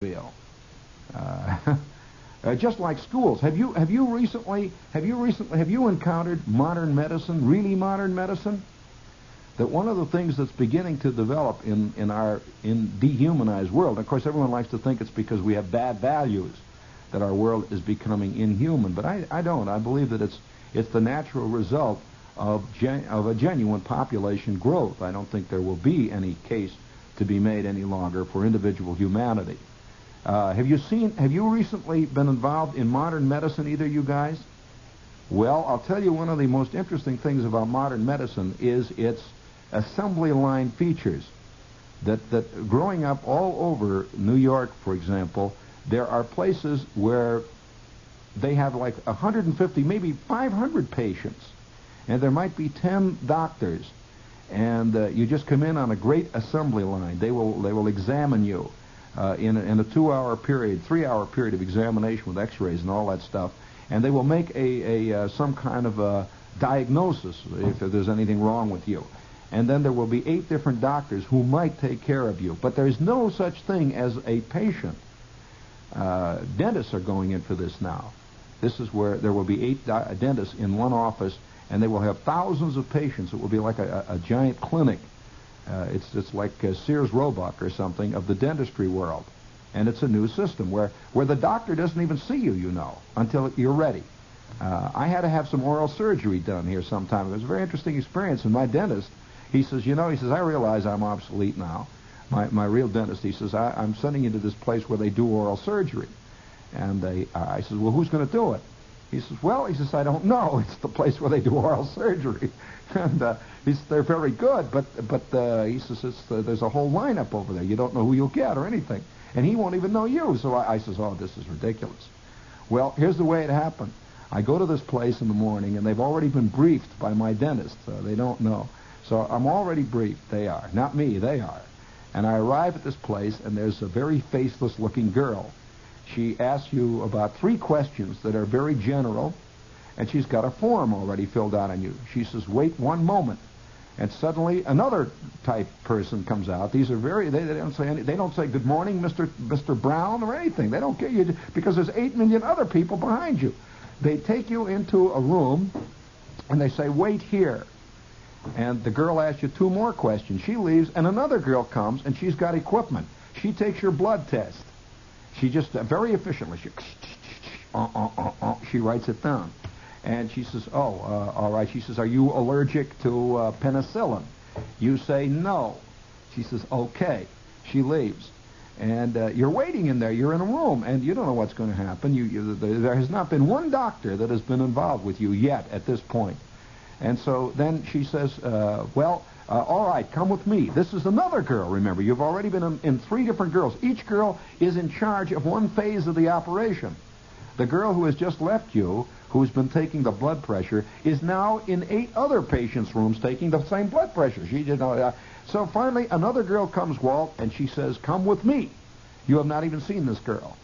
feel. Uh, just like schools. Have you recently encountered modern medicine, really modern medicine? That one of the things that's beginning to develop in our dehumanized world. Of course, everyone likes to think it's because we have bad values that our world is becoming inhuman, but I don't. I believe that it's the natural result of a genuine population growth. I don't think there will be any case to be made any longer for individual humanity. Have you recently been involved in modern medicine, either you guys? Well, I'll tell you, one of the most interesting things about modern medicine is its assembly line features. That growing up all over New York, for example, there are places where they have like 150, maybe 500 patients, and there might be 10 doctors, and you just come in on a great assembly line. They will examine you in a 2-hour period, 3-hour period of examination with X-rays and all that stuff, and they will make some kind of a diagnosis if there's anything wrong with you. And then there will be 8 different doctors who might take care of you. But there's no such thing as a patient. Dentists are going in for this now. This is where there will be 8 dentists in one office, and they will have thousands of patients. It will be like a giant clinic. It's like Sears Roebuck or something of the dentistry world. And it's a new system where the doctor doesn't even see you, until you're ready. I had to have some oral surgery done here sometime. It was a very interesting experience. And my dentist, he says, I realize I'm obsolete now. My real dentist, he says, I'm sending you to this place where they do oral surgery. And I said, well, who's going to do it? He says, I don't know. It's the place where they do oral surgery. And he says, they're very good, but he says, there's a whole lineup over there. You don't know who you'll get or anything. And he won't even know you. So I says, oh, this is ridiculous. Well, here's the way it happened. I go to this place in the morning, and they've already been briefed by my dentist. They don't know. So I'm already briefed. They are. Not me, they are. And I arrive at this place, and there's a very faceless-looking girl. She asks you about 3 questions that are very general, and she's got a form already filled out on you. She says, wait one moment. And suddenly another type person comes out. These are they don't say good morning, Mr. Brown, or anything. They don't get you because there's 8 million other people behind you. They take you into a room, and they say, wait here. And the girl asks you 2 more questions. She leaves, and another girl comes, and she's got equipment. She takes your blood test. She just very efficiently, she writes it down. And she says, all right. She says, are you allergic to penicillin? You say no. She says, okay. She leaves. And you're waiting in there. You're in a room, and you don't know what's going to happen. There has not been one doctor that has been involved with you yet at this point. And so then she says, all right, come with me. This is another girl, remember. You've already been in 3 different girls. Each girl is in charge of one phase of the operation. The girl who has just left you, who's been taking the blood pressure, is now in 8 other patients' rooms taking the same blood pressure. So finally, another girl comes, Walt, and she says, come with me. You have not even seen this girl.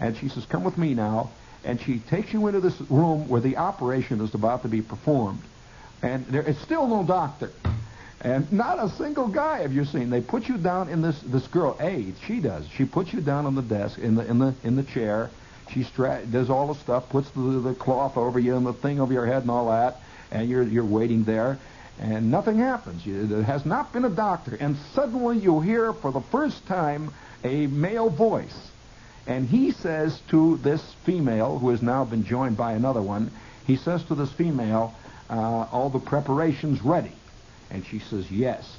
And she says, come with me now. And she takes you into this room where the operation is about to be performed. And there is still no doctor. And not a single guy have you seen. They put you down in this girl. She does. She puts you down on the desk, in the chair. She does all the stuff, puts the cloth over you and the thing over your head and all that, and you're waiting there, and nothing happens. There has not been a doctor, and suddenly you hear for the first time a male voice, and he says to this female, who has now been joined by another one, he says to this female, all the preparations ready? And she says, yes.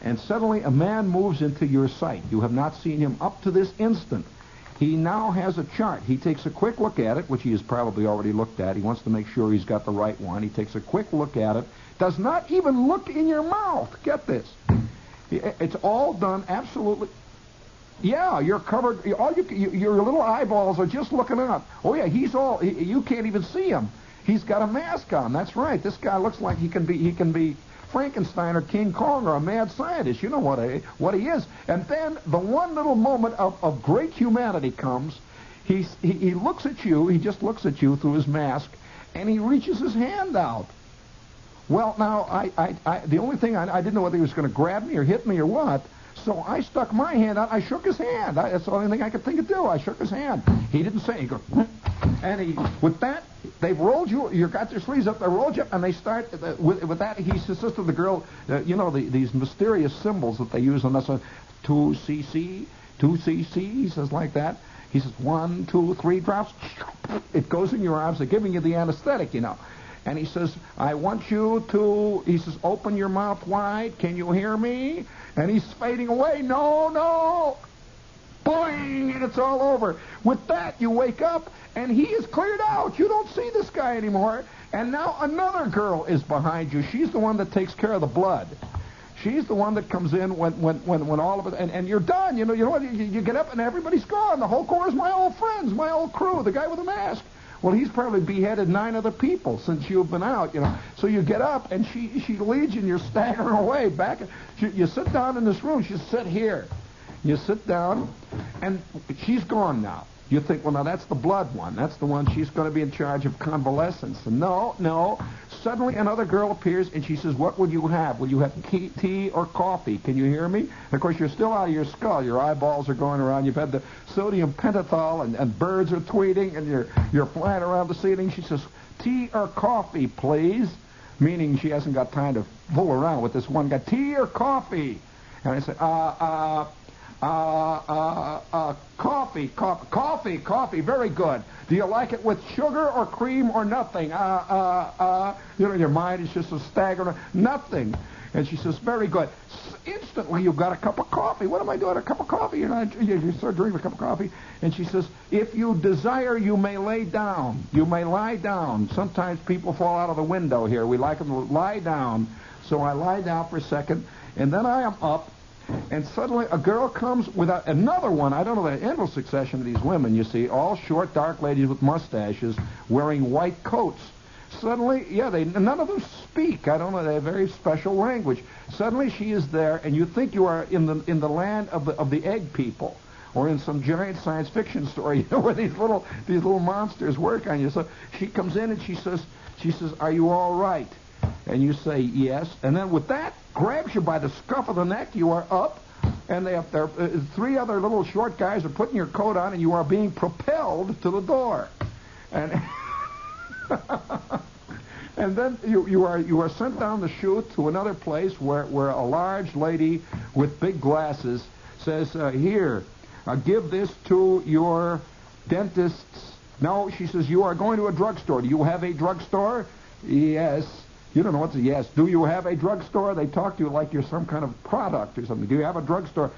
And suddenly a man moves into your sight. You have not seen him up to this instant. He now has a chart. He takes a quick look at it, which he has probably already looked at. He wants to make sure he's got the right one. He takes a quick look at it, does not even look in your mouth. Get this. It's all done absolutely. Yeah, you're covered. Your little eyeballs are just looking up. Oh, yeah, you can't even see him. He's got a mask on. That's right. This guy looks like he can be Frankenstein or King Kong or a mad scientist. You know what he is. And then the one little moment of great humanity comes. He looks at you. He just looks at you through his mask, and he reaches his hand out. Well, now, the only thing, I didn't know whether he was going to grab me or hit me or what, So I stuck my hand out. I shook his hand. That's the only thing I could think of do. I shook his hand. He didn't say. He goes, and with that, they've rolled you. You got your sleeves up. They rolled you up, and they start with that. He says to the girl, these mysterious symbols that they use on this. 2cc, 2cc. He says like that. He says 1, 2, 3 drops. It goes in your arms. They're giving you the anesthetic, And he says, I want you to, he says, open your mouth wide. Can you hear me? And he's fading away. No. Boing, and it's all over. With that, you wake up, and he is cleared out. You don't see this guy anymore. And now another girl is behind you. She's the one that takes care of the blood. She's the one that comes in when all of it, and you're done. You know what? You get up, and everybody's gone. The whole Corps is my old friends, my old crew, the guy with the mask. Well, he's probably beheaded 9 other people since you've been out, So you get up, and she leads you, and you're staggering away back. You sit down in this room. She says, sit here. You sit down, and she's gone now. You think, well, now that's the blood one. That's the one she's going to be in charge of convalescence. And no. Suddenly another girl appears, and she says, what will you have? Will you have tea or coffee? Can you hear me? And of course, you're still out of your skull. Your eyeballs are going around. You've had the sodium pentothal, and birds are tweeting, and you're flying around the ceiling. She says, tea or coffee, please? Meaning she hasn't got time to fool around with this one guy. Tea or coffee? And I say, coffee, very good. Do you like it with sugar or cream or nothing? Your mind is just a staggering, nothing. And she says, very good. Instantly, you've got a cup of coffee. What am I doing? A cup of coffee? You start drinking a cup of coffee. And she says, if you desire, you may lay down. You may lie down. Sometimes people fall out of the window here. We like them to lie down. So I lie down for a second, and then I am up. And suddenly a girl comes with another one. I don't know the endless succession of these women, you see, all short, dark ladies with mustaches wearing white coats. Suddenly, none of them speak. I don't know, they have very special language. Suddenly she is there, and you think you are in the land of the egg people, or in some giant science fiction story, where these little monsters work on you. So she comes in and she says, are you all right? And you say yes, and then with that, grabs you by the scuff of the neck. You are up, and there 3 other little short guys are putting your coat on, and you are being propelled to the door. And and then you are sent down the chute to another place where a large lady with big glasses says, here, give this to your dentist's. No, she says, you are going to a drugstore. Do you have a drugstore? Yes. You don't know what's a yes. Do you have a drugstore? They talk to you like you're some kind of product or something. Do you have a drugstore?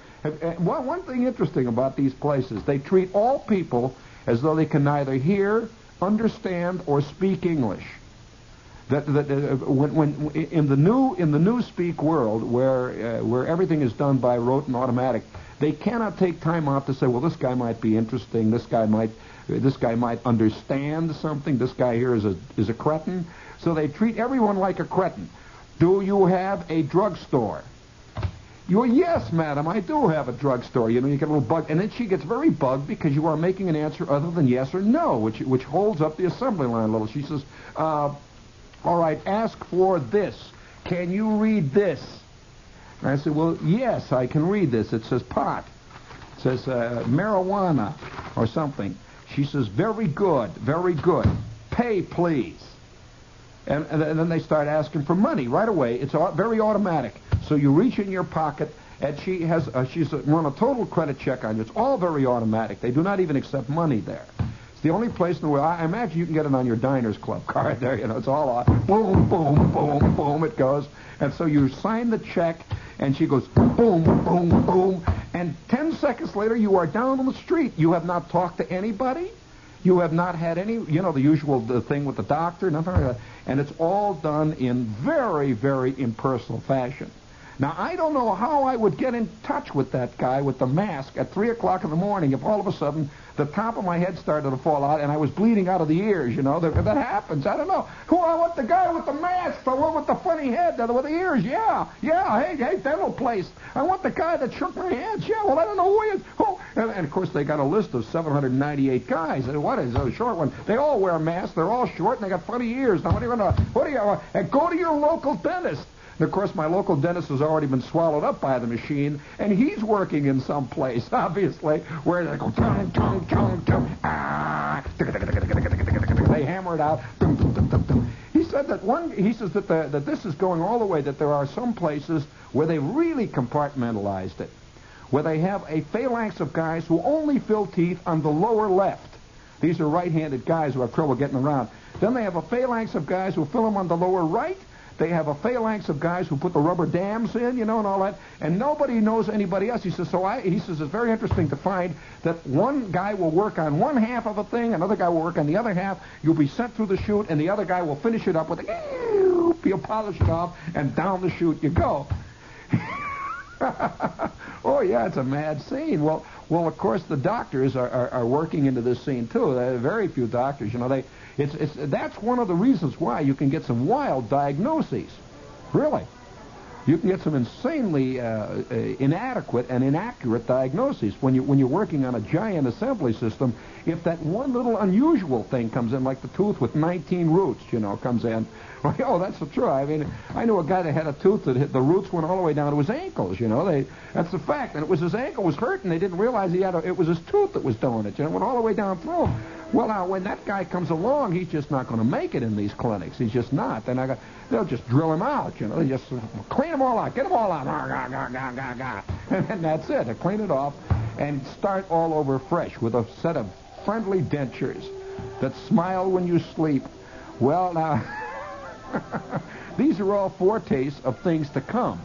One thing interesting about these places, they treat all people as though they can neither hear, understand, or speak English. When in the new speak world, where everything is done by rote and automatic, they cannot take time out to say, well, this guy might be interesting. This guy might understand something. This guy here is a cretin. So they treat everyone like a cretin. Do you have a drugstore? Yes, madam, I do have a drugstore. You get a little bug. And then she gets very bugged because you are making an answer other than yes or no, which holds up the assembly line a little. She says, all right, ask for this. Can you read this? And I said, well, yes, I can read this. It says pot. It says marijuana or something. She says, very good, very good. Pay, please. And then they start asking for money right away. It's very automatic. So you reach in your pocket, and she's run a total credit check on you. It's all very automatic. They do not even accept money there. It's the only place in the world. I imagine you can get it on your Diners Club card there. It's all on. Boom, boom, boom, boom, it goes. And so you sign the check, and she goes boom, boom, boom. And 10 seconds later, you are down on the street. You have not talked to anybody. You have not had any, the usual thing with the doctor, nothing like that. And it's all done in very, very impersonal fashion. Now, I don't know how I would get in touch with that guy with the mask at 3 o'clock in the morning if all of a sudden the top of my head started to fall out and I was bleeding out of the ears, That happens. I don't know. I want the guy with the mask, the one with the funny head, with the ears. Yeah, hey, dental place. I want the guy that shook my hands. Yeah, well, I don't know who he is. And of course, they got a list of 798 guys. And what is a short one? They all wear masks. They're all short, and they got funny ears. Now, go to your local dentist. And, of course, my local dentist has already been swallowed up by the machine, and he's working in some place, obviously, where they go, tum, tum, tum, tum, ah, they hammer it out, tum, tum, tum, tum, tum. He said that he says that this is going all the way, that there are some places where they really compartmentalized it, where they have a phalanx of guys who only fill teeth on the lower left. These are right-handed guys who have trouble getting around. Then they have a phalanx of guys who fill them on the lower right. They have a phalanx of guys who put the rubber dams in, and all that. And nobody knows anybody else. He says, he says, it's very interesting to find that one guy will work on one half of a thing, another guy will work on the other half. You'll be sent through the chute, and the other guy will finish it up with you'll polish it off, and down the chute you go. Oh, yeah, it's a mad scene. Well, of course, the doctors are working into this scene, too. There are very few doctors. That's one of the reasons why you can get some wild diagnoses. Really. You can get some insanely inadequate and inaccurate diagnoses when you're working on a giant assembly system. If that one little unusual thing comes in, like the tooth with 19 roots, comes in. Oh, that's true. I mean, I knew a guy that had a tooth that the roots went all the way down to his ankles. That's the fact. And it was his ankle was hurting. They didn't realize it was his tooth that was doing it. It went all the way down through him. Well, now, when that guy comes along, he's just not going to make it in these clinics. He's just not. Then they'll just drill him out, They just clean them all out. Get them all out. And that's it. They clean it off and start all over fresh with a set of friendly dentures that smile when you sleep. Well, now, these are all foretastes of things to come.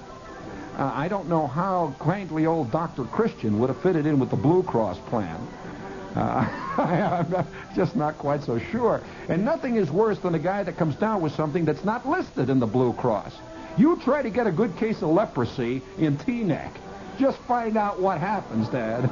I don't know how kindly old Dr. Christian would have fitted in with the Blue Cross plan. I'm just not quite so sure. And nothing is worse than a guy that comes down with something that's not listed in the Blue Cross. You try to get a good case of leprosy in Teaneck. Just find out what happens, Dad.